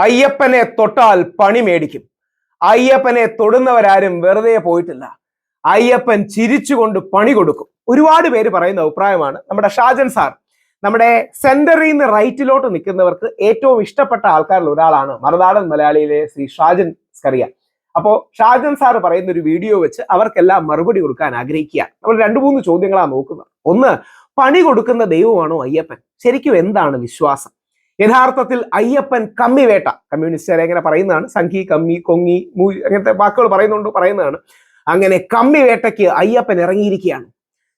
അയ്യപ്പനെ തൊട്ടാൽ പണി മേടിക്കും. അയ്യപ്പനെ തൊടുന്നവരാരും വെറുതെ പോയിട്ടില്ല. അയ്യപ്പൻ ചിരിച്ചുകൊണ്ട് പണി കൊടുക്കും. ഒരുപാട് പേര് പറയുന്ന അഭിപ്രായമാണ്. നമ്മുടെ ഷാജൻ സാർ, നമ്മുടെ സെന്ററിൽ നിന്ന് റൈറ്റിലോട്ട് നിൽക്കുന്നവർക്ക് ഏറ്റവും ഇഷ്ടപ്പെട്ട ആൾക്കാരിൽ ഒരാളാണ് മറുനാടൻ മലയാളിയിലെ ശ്രീ ഷാജൻ സ്കറിയ. അപ്പോ ഷാജൻ സാർ പറയുന്ന ഒരു വീഡിയോ വെച്ച് അവർക്കെല്ലാം മറുപടി കൊടുക്കാൻ ആഗ്രഹിക്കുക. നമ്മൾ 2-3 ചോദ്യങ്ങളാണ് നോക്കുന്നത്. ഒന്ന്, പണി കൊടുക്കുന്ന ദൈവമാണോ അയ്യപ്പൻ? ശരിക്കും എന്താണ് വിശ്വാസം? യഥാർത്ഥത്തിൽ അയ്യപ്പൻ കമ്മിവേട്ട, കമ്മ്യൂണിസ്റ്റുകാരെ എങ്ങനെ പറയുന്നതാണ്, സംഘി, കമ്മി, കൊങ്ങി, അങ്ങനത്തെ വാക്കുകൾ പറയുന്നതാണ്. അങ്ങനെ കമ്മിവേട്ടയ്ക്ക് അയ്യപ്പൻ ഇറങ്ങിയിരിക്കുകയാണ്.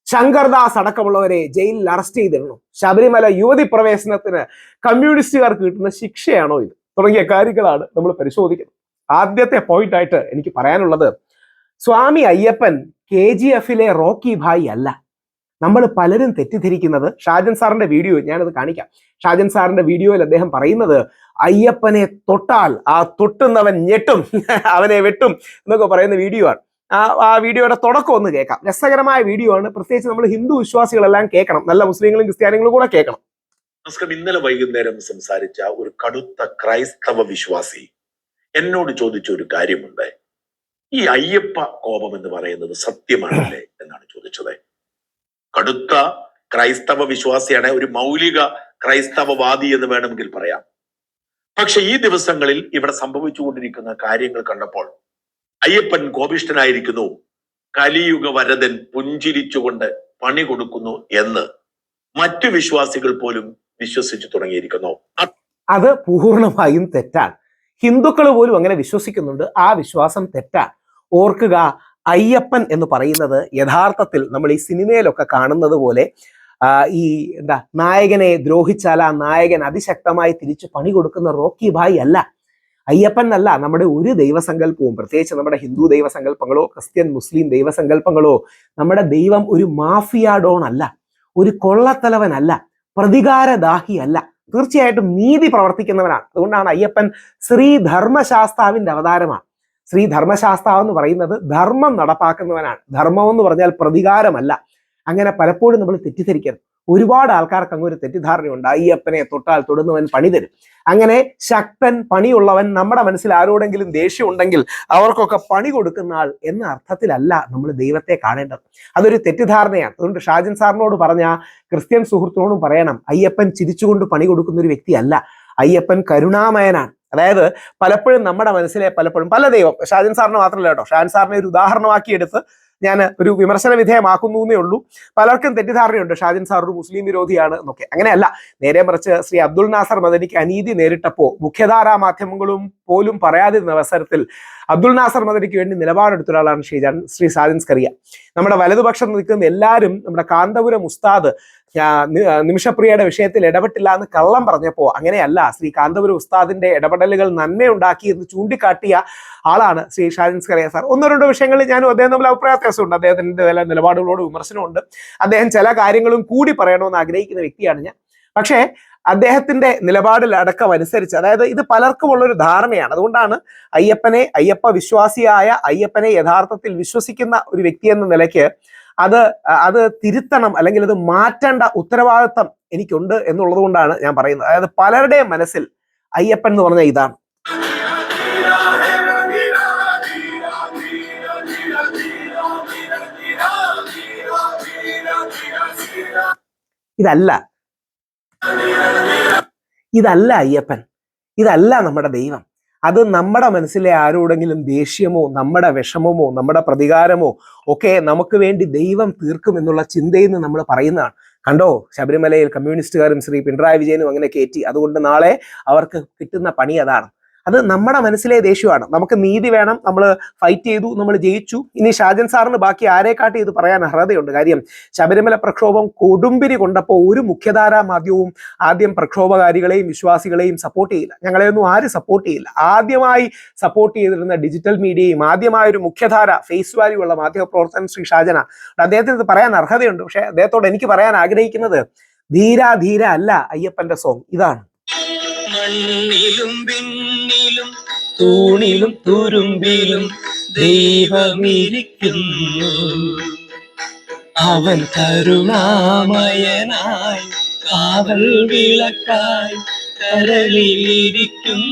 ശങ്കർദാസ് അടക്കമുള്ളവരെ ജയിലിൽ അറസ്റ്റ് ചെയ്തിരുന്നു. ശബരിമല യുവതി പ്രവേശനത്തിന് കമ്മ്യൂണിസ്റ്റുകാർക്ക് കിട്ടുന്ന ശിക്ഷയാണോ ഇത്? തുടങ്ങിയ കാര്യങ്ങളാണ് നമ്മൾ പരിശോധിക്കുന്നത്. ആദ്യത്തെ പോയിന്റ് ആയിട്ട് എനിക്ക് പറയാനുള്ളത്, സ്വാമി അയ്യപ്പൻ KGF-ലെ റോക്കി ഭായ് അല്ല. നമ്മൾ പലരും തെറ്റിദ്ധരിക്കുന്നത്, ഷാജൻ സാറിന്റെ വീഡിയോ ഞാനത് കാണിക്കാം. ഷാജൻ സാറിന്റെ വീഡിയോയിൽ അദ്ദേഹം പറയുന്നത് അയ്യപ്പനെ തൊട്ടാൽ ആ തൊട്ടുന്നവൻ ഞെട്ടും, അവനെ വെട്ടും എന്നൊക്കെ പറയുന്ന വീഡിയോ ആണ്. ആ വീഡിയോയുടെ തുടക്കം ഒന്ന് കേൾക്കാം. രസകരമായ വീഡിയോ ആണ്. പ്രത്യേകിച്ച് നമ്മൾ ഹിന്ദു വിശ്വാസികളെല്ലാം കേൾക്കണം, നല്ല മുസ്ലിങ്ങളും ക്രിസ്ത്യാനികളും കൂടെ കേൾക്കണം. ഇന്നലെ വൈകുന്നേരം സംസാരിച്ച ഒരു കടുത്ത ക്രൈസ്തവ വിശ്വാസി എന്നോട് ചോദിച്ച ഒരു കാര്യമുണ്ട്. ഈ അയ്യപ്പ കോപം എന്ന് പറയുന്നത് സത്യമാണല്ലേ എന്നാണ് ചോദിച്ചത്. കടുത്ത ക്രൈസ്തവ വിശ്വാസിയാണ്, ഒരു മൗലിക ക്രൈസ്തവവാദി എന്ന് വേണമെങ്കിൽ പറയാം. പക്ഷെ ഈ ദിവസങ്ങളിൽ ഇവിടെ സംഭവിച്ചുകൊണ്ടിരിക്കുന്ന കാര്യങ്ങൾ കണ്ടപ്പോൾ അയ്യപ്പൻ കോപിഷ്ഠനായിരിക്കുന്നു, കലിയുഗ വരദൻ പുഞ്ചിരിച്ചുകൊണ്ട് പണി കൊടുക്കുന്നു എന്ന് മറ്റു വിശ്വാസികൾ പോലും വിശ്വസിച്ചു തുടങ്ങിയിരിക്കുന്നു. അത് പൂർണ്ണമായും തെറ്റാണ്. ഹിന്ദുക്കൾ പോലും അങ്ങനെ വിശ്വസിക്കുന്നുണ്ട്. ആ വിശ്വാസം തെറ്റാണ്. ഓർക്കുക, അയ്യപ്പൻ എന്ന് പറയുന്നത് യഥാർത്ഥത്തിൽ നമ്മൾ ഈ സിനിമയിലൊക്കെ കാണുന്നത് പോലെ ഈ നായകനെ ദ്രോഹിച്ചാൽ ആ നായകൻ അതിശക്തമായി തിരിച്ചു പണി കൊടുക്കുന്ന റോക്കി ഭായ് അല്ല. അയ്യപ്പൻ എന്നല്ല നമ്മുടെ ഒരു ദൈവസങ്കല്പവും, പ്രത്യേകിച്ച് നമ്മുടെ ഹിന്ദു ദൈവസങ്കല്പങ്ങളോ ക്രിസ്ത്യൻ മുസ്ലിം ദൈവസങ്കല്പങ്ങളോ, നമ്മുടെ ദൈവം ഒരു മാഫിയ ഡോൺ അല്ല, ഒരു കൊള്ളത്തലവനല്ല, പ്രതികാരദാഹി അല്ല. തീർച്ചയായിട്ടും നീതി പ്രവർത്തിക്കുന്നവനാണ്. അതുകൊണ്ടാണ് അയ്യപ്പൻ ശ്രീ ധർമ്മശാസ്താവിന്റെ അവതാരമാണ്. ശ്രീ ധർമ്മശാസ്താവ് എന്ന് പറയുന്നത് ധർമ്മം നടപ്പാക്കുന്നവനാണ്. ധർമ്മം എന്ന് പറഞ്ഞാൽ പ്രതികാരമല്ല. അങ്ങനെ പലപ്പോഴും നമ്മൾ തെറ്റിദ്ധരിക്കരുത്. ഒരുപാട് ആൾക്കാർക്ക് അങ്ങ് ഒരു തെറ്റിദ്ധാരണയുണ്ട്, അയ്യപ്പനെ തൊട്ടാൽ തൊടുന്നവൻ പണി തരും. അങ്ങനെ ശക്തൻ, പണിയുള്ളവൻ, നമ്മുടെ മനസ്സിൽ ആരോടെങ്കിലും ദേഷ്യം ഉണ്ടെങ്കിൽ അവർക്കൊക്കെ പണി കൊടുക്കുന്ന ആൾ എന്ന അർത്ഥത്തിലല്ല നമ്മൾ ദൈവത്തെ കാണേണ്ടത്. അതൊരു തെറ്റിദ്ധാരണയാണ്. അതുകൊണ്ട് ഷാജൻ സാറിനോട് പറഞ്ഞ ക്രിസ്ത്യൻ സുഹൃത്തിനോടും പറയണം, അയ്യപ്പൻ ചിരിച്ചുകൊണ്ട് പണി കൊടുക്കുന്ന ഒരു വ്യക്തിയല്ല. അയ്യപ്പൻ കരുണാമയനാണ്. അതായത് പലപ്പോഴും നമ്മുടെ മനസ്സിലെ പല ദൈവം, ഷാജൻ സാറിന് മാത്രമല്ല കേട്ടോ, ഷാജൻ സാറിനെ ഒരു ഉദാഹരണമാക്കിയെടുത്ത് ഞാൻ ഒരു വിമർശന വിധേയമാക്കുന്നു എന്നേ ഉള്ളൂ. പലർക്കും തെറ്റിദ്ധാരണയുണ്ട് ഷാജൻ സാർ ഒരു മുസ്ലിം വിരോധിയാണ് എന്നൊക്കെ. അങ്ങനെയല്ല. നേരെ മറിച്ച് ശ്രീ അബ്ദുൾ നാസർ മദനിക്ക് അനീതി നേരിട്ടപ്പോൾ മുഖ്യധാരാ മാധ്യമങ്ങളും പോലും പറയാതിരുന്ന അവസരത്തിൽ അബ്ദുൾ നാസർ മദനിക്ക് വേണ്ടി നിലപാടെടുത്ത ഒരാളാണ് ശ്രീ ഷാജൻ സ്കറിയ. നമ്മുടെ വലതുപക്ഷം നിൽക്കുന്ന എല്ലാവരും നമ്മുടെ കാന്തപുരം ഉസ്താദ് നിമിഷപ്രിയയുടെ വിഷയത്തിൽ ഇടപെട്ടില്ല എന്ന് കള്ളം പറഞ്ഞപ്പോൾ അങ്ങനെയല്ല, ശ്രീ കാന്തപുരം ഉസ്താദിന്റെ ഇടപെടലുകൾ നന്മയുണ്ടാക്കി എന്ന് ചൂണ്ടിക്കാട്ടിയ ആളാണ് ശ്രീ ഷാജൻ സ്കറിയ സാർ. 1-2 വിഷയങ്ങളിൽ ഞാനും അദ്ദേഹം തമ്മിൽ അഭിപ്രായ വ്യത്യാസമുണ്ട്. അദ്ദേഹത്തിന്റെ ചില നിലപാടുകളോട് വിമർശനമുണ്ട്. അദ്ദേഹം ചില കാര്യങ്ങളും കൂടി പറയണമെന്ന് ആഗ്രഹിക്കുന്ന വ്യക്തിയാണ് ഞാൻ. പക്ഷേ അദ്ദേഹത്തിന്റെ നിലപാടിൽ അടക്കം അനുസരിച്ച്, അതായത് ഇത് പലർക്കും ഉള്ളൊരു ധാരണയാണ്. അതുകൊണ്ടാണ് അയ്യപ്പ വിശ്വാസിയായ അയ്യപ്പനെ യഥാർത്ഥത്തിൽ വിശ്വസിക്കുന്ന ഒരു വ്യക്തി എന്ന നിലയ്ക്ക് അത് തിരുത്തണം, അല്ലെങ്കിൽ അത് മാറ്റേണ്ട ഉത്തരവാദിത്തം എനിക്കുണ്ട് എന്നുള്ളത് കൊണ്ടാണ് ഞാൻ പറയുന്നത്. അതായത് പലരുടെയും മനസ്സിൽ അയ്യപ്പൻ എന്ന് പറഞ്ഞാൽ ഇതാണ്. ഇതല്ല അയ്യപ്പൻ, ഇതല്ല നമ്മുടെ ദൈവം. അത് നമ്മുടെ മനസ്സിലെ ആരോടെങ്കിലും ദേഷ്യമോ നമ്മുടെ വിഷമമോ നമ്മുടെ പ്രതികാരമോ ഒക്കെ നമുക്ക് വേണ്ടി ദൈവം തീർക്കുമെന്നുള്ള ചിന്തയിൽ നിന്ന് നമ്മൾ പറയുന്നതാണ്. കണ്ടോ, ശബരിമലയിൽ കമ്മ്യൂണിസ്റ്റുകാരും ശ്രീ പിണറായി വിജയനും അങ്ങനെ കയറ്റി, അതുകൊണ്ട് നാളെ അവർക്ക് കിട്ടുന്ന പണി അതാണ്. അത് നമ്മുടെ മനസ്സിലെ ദേഷ്യമാണ്. നമുക്ക് നീതി വേണം, നമ്മൾ ഫൈറ്റ് ചെയ്തു, നമ്മൾ ജയിച്ചു. ഇനി ഷാജൻ സാറിന് ബാക്കി ആരെക്കാട്ടി ഇത് പറയാൻ അർഹതയുണ്ട്. കാര്യം ശബരിമല പ്രക്ഷോഭം കൊടുമ്പിരി കൊണ്ടപ്പോൾ ഒരു മുഖ്യധാരാ മാധ്യമവും ആദ്യം പ്രക്ഷോഭകാരികളെയും വിശ്വാസികളെയും സപ്പോർട്ട് ചെയ്യില്ല. ഞങ്ങളെയൊന്നും ആരും സപ്പോർട്ട് ചെയ്യില്ല. ആദ്യമായി സപ്പോർട്ട് ചെയ്തിരുന്ന ഡിജിറ്റൽ മീഡിയയും ആദ്യമായ ഒരു മുഖ്യധാര ഫേസ് വാല്യൂ ഉള്ള മാധ്യമ പ്രവർത്തകൻ ശ്രീ ഷാജനാണ്. അദ്ദേഹത്തിന് ഇത് പറയാൻ അർഹതയുണ്ട്. പക്ഷെ അദ്ദേഹത്തോട് എനിക്ക് പറയാൻ ആഗ്രഹിക്കുന്നത്, ധീര ധീര അല്ല അയ്യപ്പന്റെ സോങ്, ഇതാണ്. മണ്ണിലും വിണ്ണിലും തൂണിലും തുരുമ്പിലും ദൈവമിരിക്കുന്നു, അവൻ കരുണാമയനായി കാവൽ വിളക്കായി കരളിലിരിക്കുന്നു.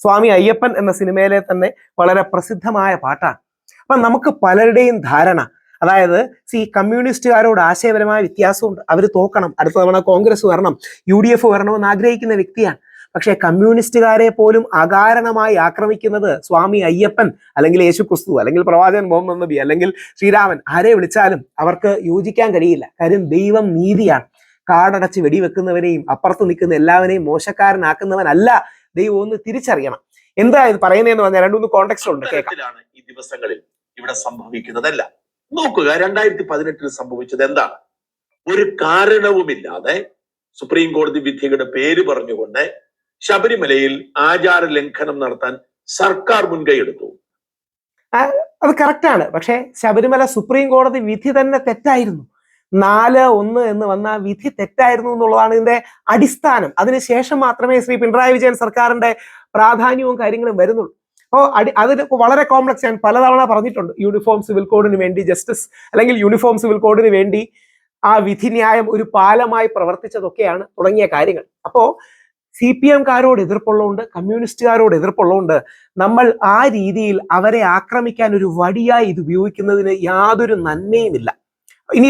സ്വാമി അയ്യപ്പൻ എന്ന സിനിമയിലെ തന്നെ വളരെ പ്രസിദ്ധമായ പാട്ടാണ്. അപ്പൊ നമുക്ക് പലരുടെയും ധാരണ, അതായത് കമ്മ്യൂണിസ്റ്റുകാരോട് ആശയപരമായ വ്യത്യാസമുണ്ട്, അവർ തോക്കണം, അടുത്ത തവണ കോൺഗ്രസ് വരണം, UDF വരണമെന്ന് ആഗ്രഹിക്കുന്ന വ്യക്തിയാണ്. പക്ഷെ കമ്മ്യൂണിസ്റ്റുകാരെ പോലും അകാരണമായി ആക്രമിക്കുന്നത് സ്വാമി അയ്യപ്പൻ അല്ലെങ്കിൽ യേശു ക്രിസ്തു അല്ലെങ്കിൽ പ്രവാചകൻ മുഹമ്മദ് നബി അല്ലെങ്കിൽ ശ്രീരാമൻ, ആരെ വിളിച്ചാലും അവർക്ക് യോജിക്കാൻ കഴിയില്ല. കാര്യം ദൈവം നീതിയാണ്. കാടടച്ച് വെടിവെക്കുന്നവരെയും അപ്പുറത്ത് നിൽക്കുന്ന എല്ലാവരെയും മോശക്കാരനാക്കുന്നവനല്ല ദൈവം, ഒന്ന് തിരിച്ചറിയണം. എന്താ ഇത് പറയുന്നതെന്ന് പറഞ്ഞാൽ രണ്ടു കോണ്ടെക്സ്റ്റ് ഉണ്ട്, കേൾക്കാം. ഈ ദിവസങ്ങളിൽ ഇവിടെ സംഭവിക്കുന്നതല്ല. നോക്കുക, 2018 സംഭവിച്ചത് എന്താണ്? ഒരു കാരണവുമില്ലാതെ സുപ്രീം കോടതി വിധിയുടെ പേര് പറഞ്ഞുകൊണ്ട് ശബരിമലയിൽ ആചാര ലംഘനം നടത്താൻ സർക്കാർ മുൻകൈയെടുത്തു. അത് കറക്റ്റാണ്. പക്ഷെ ശബരിമല സുപ്രീം കോടതി വിധി തന്നെ തെറ്റായിരുന്നു. 4-1 എന്ന് വന്ന വിധി തെറ്റായിരുന്നു എന്നുള്ളതാണ് ഇതിന്റെ അടിസ്ഥാനം. അതിനുശേഷം മാത്രമേ ശ്രീ പിണറായി വിജയൻ സർക്കാരിന്റെ പ്രാധാന്യവും കാര്യങ്ങളും വരുന്നുള്ളൂ. അപ്പോൾ അതിന് വളരെ കോംപ്ലക്സ്. ഞാൻ പലതവണ പറഞ്ഞിട്ടുണ്ട്, യൂണിഫോം സിവിൽ കോഡിന് വേണ്ടി ജസ്റ്റിസ് അല്ലെങ്കിൽ യൂണിഫോം സിവിൽ കോഡിന് വേണ്ടി ആ വിധിന്യായം ഒരു പാലമായി പ്രവർത്തിച്ചതൊക്കെയാണ് തുടങ്ങിയ കാര്യങ്ങൾ. അപ്പോ CPM-കാരോട് എതിർപ്പുള്ളതുകൊണ്ട്, കമ്മ്യൂണിസ്റ്റുകാരോട് എതിർപ്പുള്ളതുകൊണ്ട് നമ്മൾ ആ രീതിയിൽ അവരെ ആക്രമിക്കാൻ ഒരു വടിയായി ഇത് ഉപയോഗിക്കുന്നതിന് യാതൊരു നന്മയുമില്ല. ഇനി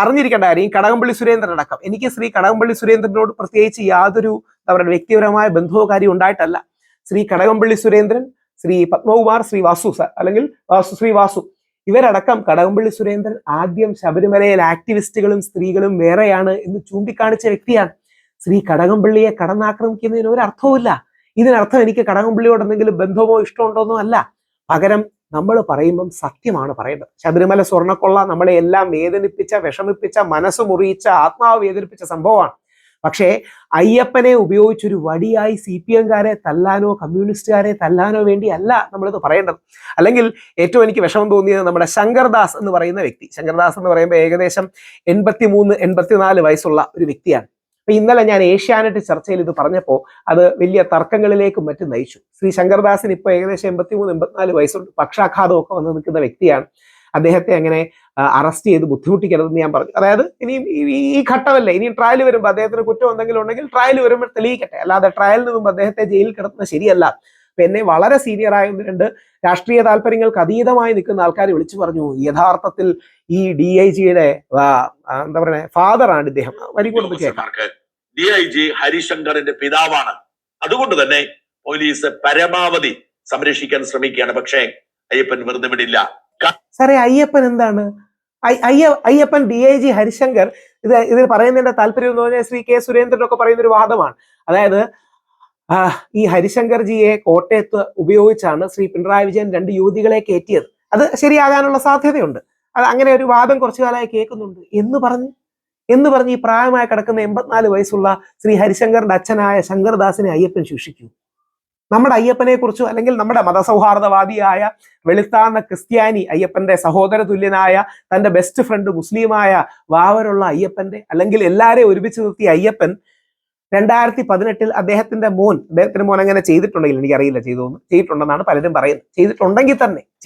അറിഞ്ഞിരിക്കേണ്ട കാര്യം, കടകംപള്ളി സുരേന്ദ്രൻ അടക്കം, എനിക്ക് ശ്രീ കടകംപള്ളി സുരേന്ദ്രനോട് പ്രത്യേകിച്ച് യാതൊരു വ്യക്തിപരമായ ബന്ധമോ കാര്യം ഉണ്ടായിട്ടല്ല. ശ്രീ കടകംപള്ളി സുരേന്ദ്രൻ, ശ്രീ പത്മകുമാർ, ശ്രീ വാസു സർ അല്ലെങ്കിൽ ശ്രീ വാസു, ഇവരടക്കം കടകംപള്ളി സുരേന്ദ്രൻ ആദ്യം ശബരിമലയിൽ ആക്ടിവിസ്റ്റുകളും സ്ത്രീകളും വേറെയാണ് എന്ന് ചൂണ്ടിക്കാണിച്ച വ്യക്തിയാണ്. ശ്രീ കടകംപള്ളിയെ കടന്നാക്രമിക്കുന്നതിന് ഒരു അർത്ഥവുമില്ല. ഇതിനർത്ഥം എനിക്ക് കടകംപള്ളിയോട് എന്തെങ്കിലും ബന്ധമോ ഇഷ്ടമുണ്ടോന്നോ അല്ല. പകരം നമ്മൾ പറയുമ്പം സത്യമാണ് പറയേണ്ടത്. ശബരിമല സ്വർണ്ണക്കൊള്ള നമ്മളെ എല്ലാം വേദനിപ്പിച്ച, വിഷമിപ്പിച്ച, മനസ്സ് മുറിയിച്ച, ആത്മാവ് വേദനിപ്പിച്ച സംഭവമാണ്. പക്ഷേ അയ്യപ്പനെ ഉപയോഗിച്ചൊരു വടിയായി CPM-കാരെ തല്ലാനോ കമ്മ്യൂണിസ്റ്റുകാരെ തല്ലാനോ വേണ്ടി അല്ല നമ്മളിത് പറയേണ്ടത്. അല്ലെങ്കിൽ ഏറ്റവും എനിക്ക് വിഷമം തോന്നിയത് നമ്മുടെ ശങ്കർദാസ് എന്ന് പറയുന്ന വ്യക്തി. ശങ്കർദാസ് എന്ന് പറയുമ്പോൾ ഏകദേശം 83-84 വയസ്സുള്ള ഒരു വ്യക്തിയാണ്. അപ്പൊ ഇന്നലെ ഞാൻ ഏഷ്യാനെറ്റ് ചർച്ചയിൽ ഇത് പറഞ്ഞപ്പോൾ അത് വലിയ തർക്കങ്ങളിലേക്കും മറ്റും നയിച്ചു. ശ്രീ ശങ്കർദാസിന് ഇപ്പോൾ ഏകദേശം 83-84 വയസ്സുണ്ട്. പക്ഷാഘാതമൊക്കെ വന്ന് നിൽക്കുന്ന വ്യക്തിയാണ്. അദ്ദേഹത്തെ അങ്ങനെ അറസ്റ്റ് ചെയ്ത് ബുദ്ധിമുട്ടിക്കരുതെന്ന് ഞാൻ പറഞ്ഞു. അതായത് ഇനിയും ഈ ഘട്ടമല്ലേ, ഇനിയും ട്രയൽ വരുമ്പോൾ അദ്ദേഹത്തിന് കുറ്റം എന്തെങ്കിലും ഉണ്ടെങ്കിൽ ട്രയൽ വരുമ്പോൾ തെളിയിക്കട്ടെ, അല്ലാതെ ട്രയലിന് മുമ്പ് അദ്ദേഹത്തെ ജയിലിൽ കിടത്തുന്നത് ശരിയല്ല. അപ്പൊ എന്നെ വളരെ സീനിയറായ 2 രാഷ്ട്രീയ താല്പര്യങ്ങൾക്ക് അതീതമായി നിൽക്കുന്ന ആൾക്കാർ വിളിച്ചു പറഞ്ഞു, യഥാർത്ഥത്തിൽ ഈ DIG-യുടെ എന്താ പറയുക ഫാദറാണ് ഇദ്ദേഹം. DIG ഹരിശങ്കറിന്റെ പിതാവാണ്. അതുകൊണ്ട് തന്നെ പോലീസ് പരമാവധി സംരക്ഷിക്കാൻ ശ്രമിക്കുകയാണ്. പക്ഷേ അയ്യപ്പൻ വെറുതെ വിടില്ല. സാറേ, അയ്യപ്പൻ എന്താണ്? അയ്യപ്പൻ DIG ഹരിശങ്കർ ഇത് പറയുന്നതിന്റെ താല്പര്യം എന്ന് പറഞ്ഞാൽ ശ്രീ K. സുരേന്ദ്രനൊക്കെ പറയുന്ന ഒരു വാദമാണ്. അതായത് ഈ ഹരിശങ്കർജിയെ കോട്ടയത്ത് ഉപയോഗിച്ചാണ് ശ്രീ പിണറായി വിജയൻ 2 യുവതികളെ കയറ്റിയത്. അത് ശരിയാകാനുള്ള സാധ്യതയുണ്ട്. അത് അങ്ങനെ ഒരു വാദം കുറച്ചു കാലമായി കേൾക്കുന്നുണ്ട് എന്ന് പറഞ്ഞ് ഈ പ്രായമായി കിടക്കുന്ന 84 വയസ്സുള്ള ശ്രീ ഹരിശങ്കറിന്റെ അച്ഛനായ ശങ്കർദാസിനെ അയ്യപ്പൻ ശിക്ഷിക്കൂ? നമ്മുടെ അയ്യപ്പനെ കുറിച്ചോ അല്ലെങ്കിൽ നമ്മുടെ മതസൗഹാർദ്ദവാദിയായ വെളുത്താന്ന ക്രിസ്ത്യാനി അയ്യപ്പന്റെ സഹോദര തുല്യനായ തന്റെ ബെസ്റ്റ് ഫ്രണ്ട് മുസ്ലിമായ വാവരുള്ള അയ്യപ്പന്റെ അല്ലെങ്കിൽ എല്ലാരെയും ഒരുമിച്ച് നിർത്തിയ അയ്യപ്പൻ 2018 അദ്ദേഹത്തിന്റെ മോൻ അങ്ങനെ ചെയ്തിട്ടുണ്ടെങ്കിൽ, എനിക്കറിയില്ല ചെയ്തിട്ടുണ്ടെന്നാണ് പലരും പറയുന്നത്.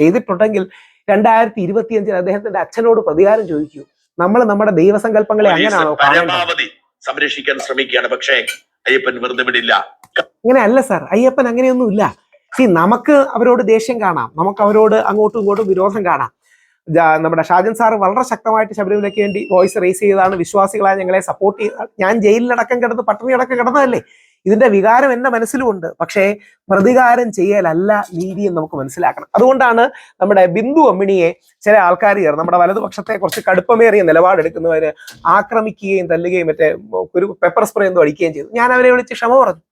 ചെയ്തിട്ടുണ്ടെങ്കിൽ 2025 അദ്ദേഹത്തിന്റെ അച്ഛനോട് പ്രതികാരം ചോദിക്കൂ. നമ്മൾ നമ്മുടെ ദൈവസങ്കല്പങ്ങളെ അങ്ങനെയാണോ പരമാവധി സംരക്ഷിക്കാൻ ശ്രമിക്കുകയാണ്. പക്ഷേ അയ്യപ്പൻ വെറുതെ വിടില്ല. അങ്ങനെ അല്ല സാർ, അയ്യപ്പൻ അങ്ങനെയൊന്നുമില്ല. നമുക്ക് അവരോട് ദേഷ്യം കാണാം, നമുക്ക് അവരോട് അങ്ങോട്ടും ഇങ്ങോട്ടും വിരോധം കാണാം. നമ്മുടെ ഷാജൻ സാർ വളരെ ശക്തമായിട്ട് ശബരിമലയ്ക്ക് വേണ്ടി വോയിസ് റേസ് ചെയ്താണ് വിശ്വാസികളായ ഞങ്ങളെ സപ്പോർട്ട് ചെയ്ത്. ഞാൻ ജയിലിലടക്കം കിടന്ന് പട്ടിണി അടക്കം കിടന്നതല്ലേ. ഇതിന്റെ വികാരം എന്റെ മനസ്സിലുമുണ്ട്. പക്ഷേ പ്രതികാരം ചെയ്യലല്ല നീതി എന്ന് നമുക്ക് മനസ്സിലാക്കണം. അതുകൊണ്ടാണ് നമ്മുടെ ബിന്ദു അമ്മിണിയെ ചില ആൾക്കാർ നമ്മുടെ വലതുപക്ഷത്തെ കുറച്ച് കടുപ്പമേറിയ നിലപാടെടുക്കുന്നവര് ആക്രമിക്കുകയും തല്ലുകയും ഒരു പെപ്പർ സ്പ്രേ എന്തോ അടിക്കുകയും ചെയ്തു. ഞാൻ അവരെ വിളിച്ച് ക്ഷമ പറഞ്ഞു.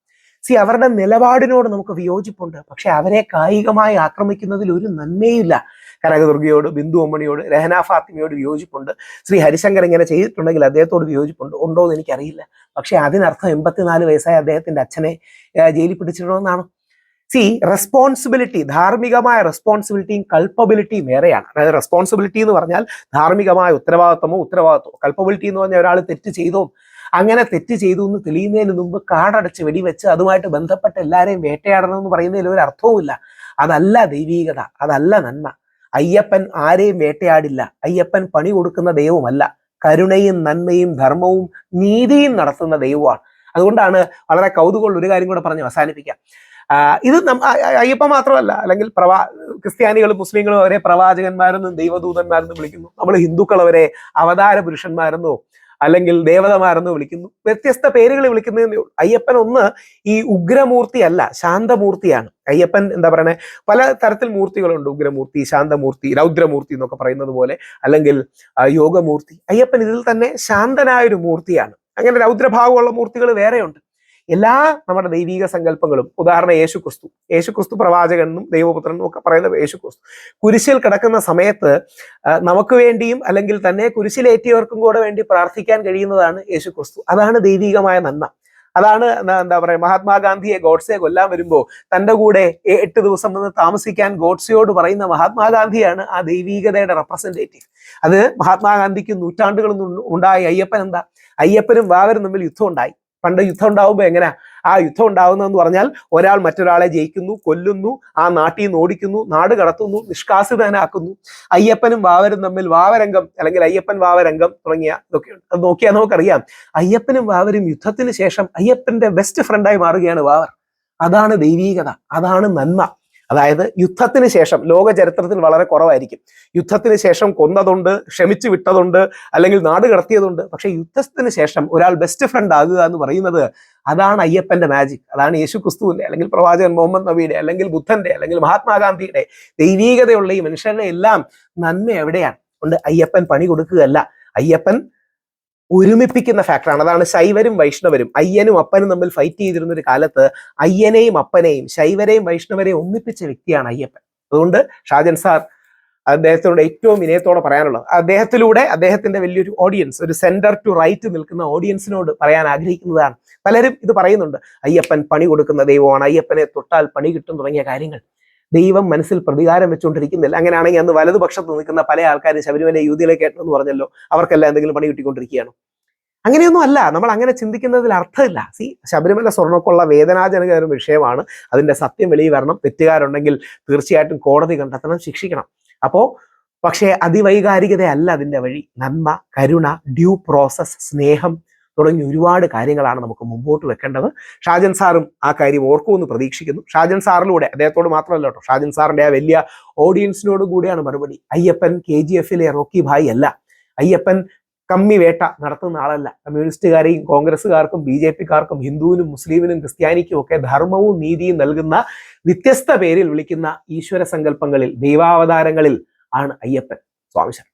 അവരുടെ നിലപാടിനോട് നമുക്ക് വിയോജിപ്പുണ്ട്. പക്ഷെ അവരെ കായികമായി ആക്രമിക്കുന്നതിൽ ഒരു നന്മയില്ല. കനകദുർഗയോട്, ബിന്ദു അമ്മണിയോട്, രഹന ഫാത്തിമയോട് വിയോജിപ്പുണ്ട്. ശ്രീ ഹരിശങ്കർ ഇങ്ങനെ ചെയ്തിട്ടുണ്ടെങ്കിൽ അദ്ദേഹത്തോട് വിയോജിപ്പുണ്ട്. ഉണ്ടോ എന്ന് എനിക്കറിയില്ല. പക്ഷെ അതിനർത്ഥം 84 വയസ്സായ അദ്ദേഹത്തിന്റെ അച്ഛനെ ജയിലിൽ പിടിച്ചിടണമെന്നാണ്. റെസ്പോൺസിബിലിറ്റി, ധാർമ്മികമായ റെസ്പോൺസിബിലിറ്റിയും കൾപ്പബിലിറ്റിയും വേറെയാണ്. അതായത് റെസ്പോൺസിബിലിറ്റി എന്ന് പറഞ്ഞാൽ ധാർമ്മികമായ ഉത്തരവാദിത്വമോ, കൾപ്പബിലിറ്റി എന്ന് പറഞ്ഞാൽ ഒരാൾ തെറ്റ് ചെയ്തോ, അങ്ങനെ തെറ്റ് ചെയ്തു എന്ന് തെളിയുന്നതിന് മുമ്പ് കാടടച്ച് വെടിവെച്ച് അതുമായിട്ട് ബന്ധപ്പെട്ട എല്ലാവരെയും വേട്ടയാടണം എന്ന് പറയുന്നതിൽ ഒരു അർത്ഥവുമില്ല. അതല്ല ദൈവീകത, അതല്ല നന്മ. അയ്യപ്പൻ ആരെയും വേട്ടയാടില്ല. അയ്യപ്പൻ പണി കൊടുക്കുന്ന ദൈവമല്ല. കരുണയും നന്മയും ധർമ്മവും നീതിയും നടത്തുന്ന ദൈവമാണ്. അതുകൊണ്ടാണ് വളരെ കൗതുകമുള്ള ഒരു കാര്യം കൂടെ പറഞ്ഞ് അവസാനിപ്പിക്കാം. ഇത് അയ്യപ്പ മാത്രമല്ല, അല്ലെങ്കിൽ ക്രിസ്ത്യാനികളും മുസ്ലിങ്ങളും അവരെ പ്രവാചകന്മാരെന്നും ദൈവദൂതന്മാരെന്നും വിളിക്കുന്നു. നമ്മൾ ഹിന്ദുക്കൾ അവരെ അവതാര പുരുഷന്മാരെന്നോ അല്ലെങ്കിൽ ദേവതമാരെന്നോ വിളിക്കുന്നു. വ്യത്യസ്ത പേരുകൾ വിളിക്കുന്നതേ ഉള്ളൂ. അയ്യപ്പൻ ഒന്ന് ഈ ഉഗ്രമൂർത്തി അല്ല, ശാന്തമൂർത്തിയാണ്. അയ്യപ്പൻ എന്താ പറയണേ, പല തരത്തിൽ മൂർത്തികളുണ്ട്. ഉഗ്രമൂർത്തി, ശാന്തമൂർത്തി, രൗദ്രമൂർത്തി എന്നൊക്കെ പറയുന്നത് പോലെ, അല്ലെങ്കിൽ യോഗമൂർത്തി. അയ്യപ്പൻ ഇതിൽ തന്നെ ശാന്തനായൊരു മൂർത്തിയാണ്. അങ്ങനെ രൗദ്രഭാവമുള്ള മൂർത്തികൾ വേറെയുണ്ട്. എല്ലാ നമ്മുടെ ദൈവീക സങ്കല്പങ്ങളും, ഉദാഹരണം യേശുക്രിസ്തു പ്രവാചകനെന്നും ദൈവപുത്രനും ഒക്കെ പറയുന്ന യേശുക്രിസ്തു കുരിശിൽ കിടക്കുന്ന സമയത്ത് നമുക്ക് വേണ്ടിയും അല്ലെങ്കിൽ തന്നെ കുരിശിലേറ്റിയവർക്കും കൂടെ വേണ്ടി പ്രാർത്ഥിക്കാൻ കഴിയുന്നതാണ് യേശുക്രിസ്തു. അതാണ് ദൈവീകമായ നന്മ. അതാണ് എന്താ പറയുക, മഹാത്മാഗാന്ധിയെ ഗോഡ്സെ കൊല്ലാൻ വരുമ്പോൾ തൻ്റെ കൂടെ 8 ദിവസം വന്ന് താമസിക്കാൻ ഗോഡ്സെയോട് പറയുന്ന മഹാത്മാഗാന്ധിയാണ് ആ ദൈവീകതയുടെ റെപ്രസെന്റേറ്റീവ്. അത് മഹാത്മാഗാന്ധിക്ക് നൂറ്റാണ്ടുകളൊന്നും ഉണ്ടായി. അയ്യപ്പനും വാവരും തമ്മിൽ യുദ്ധം ഉണ്ടായി. പണ്ട് യുദ്ധം ഉണ്ടാവുമ്പോൾ എങ്ങനെയാ ആ യുദ്ധം ഉണ്ടാവുന്നതെന്ന് പറഞ്ഞാൽ, ഒരാൾ മറ്റൊരാളെ ജയിക്കുന്നു, കൊല്ലുന്നു, ആ നാട്ടിൽ നിന്ന് ഓടിക്കുന്നു, നാട് കടത്തുന്നു, നിഷ്കാസിതനാക്കുന്നു. അയ്യപ്പനും വാവരും തമ്മിൽ വാവരംഗം അല്ലെങ്കിൽ അയ്യപ്പൻ വാവരംഗം തുടങ്ങിയ ഇതൊക്കെയുണ്ട്. അത് നോക്കിയാൽ നമുക്കറിയാം, അയ്യപ്പനും വാവരും യുദ്ധത്തിന് ശേഷം അയ്യപ്പന്റെ ബെസ്റ്റ് ഫ്രണ്ടായി മാറുകയാണ് വാവർ. അതാണ് ദൈവീകത, അതാണ് നന്മ. അതായത് യുദ്ധത്തിന് ശേഷം, ലോക ചരിത്രത്തിൽ വളരെ കുറവായിരിക്കും, യുദ്ധത്തിന് ശേഷം കൊന്നതുണ്ട്, ക്ഷമിച്ചു വിട്ടതുണ്ട്, അല്ലെങ്കിൽ നാട് കടത്തിയതുണ്ട്. പക്ഷെ യുദ്ധത്തിന് ശേഷം ഒരാൾ ബെസ്റ്റ് ഫ്രണ്ട് ആകുക എന്ന് പറയുന്നത്, അതാണ് അയ്യപ്പന്റെ മാജിക്. അതാണ് യേശുക്രിസ്തുവിന്റെ അല്ലെങ്കിൽ പ്രവാചകൻ മുഹമ്മദ് നബിയുടെ അല്ലെങ്കിൽ ബുദ്ധന്റെ അല്ലെങ്കിൽ മഹാത്മാഗാന്ധിയുടെ ദൈവീകതയുള്ള ഈ മനുഷ്യരുടെ എല്ലാം നന്മ എവിടെയാണ്? കൊണ്ട് അയ്യപ്പൻ പണി കൊടുക്കുകയല്ല, അയ്യപ്പൻ ഒരുമിപ്പിക്കുന്ന ഫാക്ടറാണ്. അതാണ് ശൈവരും വൈഷ്ണവരും, അയ്യനും അപ്പനും തമ്മിൽ ഫൈറ്റ് ചെയ്തിരുന്ന ഒരു കാലത്ത് അയ്യനെയും അപ്പനെയും ശൈവരെയും വൈഷ്ണവരെയും ഒന്നിപ്പിച്ച വ്യക്തിയാണ് അയ്യപ്പൻ. അതുകൊണ്ട് ഷാജൻ സാർ അദ്ദേഹത്തോട് ഏറ്റവും വിനയത്തോടെ പറയാനുള്ളത്, അദ്ദേഹത്തിലൂടെ അദ്ദേഹത്തിന്റെ വലിയൊരു ഓഡിയൻസ്, ഒരു സെന്റർ ടു റൈറ്റ് നിൽക്കുന്ന ഓഡിയൻസിനോട് പറയാൻ ആഗ്രഹിക്കുന്നതാണ്. പലരും ഇത് പറയുന്നുണ്ട്, അയ്യപ്പൻ പണി കൊടുക്കുന്ന ദൈവമാണ്, അയ്യപ്പനെ തൊട്ടാൽ പണി കിട്ടും തുടങ്ങിയ കാര്യങ്ങൾ. ദൈവം മനസ്സിൽ പ്രതികാരം വെച്ചുകൊണ്ടിരിക്കുന്നില്ല. അങ്ങനെയാണെങ്കിൽ അന്ന് വലതുപക്ഷത്ത് നിൽക്കുന്ന പല ആൾക്കാരും ശബരിമല യുവതിയിലെ കേട്ടെന്ന് പറഞ്ഞല്ലോ, അവർക്കെല്ലാം എന്തെങ്കിലും പണി കിട്ടിക്കൊണ്ടിരിക്കുകയാണോ? അങ്ങനെയൊന്നും അല്ല. നമ്മൾ അങ്ങനെ ചിന്തിക്കുന്നതിൽ അർത്ഥമില്ല. ശബരിമല സ്വർണ്ണക്കൊള്ള വേദനാജനക ഒരു വിഷയമാണ്. അതിന്റെ സത്യം വെളിയിൽ വരണം. തെറ്റുകാരുണ്ടെങ്കിൽ തീർച്ചയായിട്ടും കോടതി കണ്ടെത്തണം, ശിക്ഷിക്കണം. പക്ഷേ അതിവൈകാരികതയല്ല അതിന്റെ വഴി. നന്മ, കരുണ, ഡ്യൂ പ്രോസസ്, സ്നേഹം തുടങ്ങി ഒരുപാട് കാര്യങ്ങളാണ് നമുക്ക് മുമ്പോട്ട് വെക്കേണ്ടത്. ഷാജൻ സാറും ആ കാര്യം ഓർക്കുമെന്ന് പ്രതീക്ഷിക്കുന്നു. ഷാജൻ സാറിലൂടെ, അദ്ദേഹത്തോട് മാത്രമല്ല കേട്ടോ, ഷാജൻ സാറിന്റെ ആ വലിയ ഓഡിയൻസിനോട് കൂടിയാണ് മറുപടി. അയ്യപ്പൻ KGF-ലെ റോക്കി ഭായ് അല്ല. അയ്യപ്പൻ കമ്മി വേട്ട നടത്തുന്ന ആളല്ല. കമ്മ്യൂണിസ്റ്റുകാരെയും കോൺഗ്രസ്സുകാർക്കും BJP-ക്കാർക്കും ഹിന്ദുവിനും മുസ്ലിമിനും ക്രിസ്ത്യാനിക്കും ഒക്കെ ധർമ്മവും നീതിയും നൽകുന്ന, വ്യത്യസ്ത പേരിൽ വിളിക്കുന്ന ഈശ്വര സങ്കല്പങ്ങളിൽ, ദൈവാവതാരങ്ങളിൽ ആണ് അയ്യപ്പൻ. സ്വാമി ശരണം.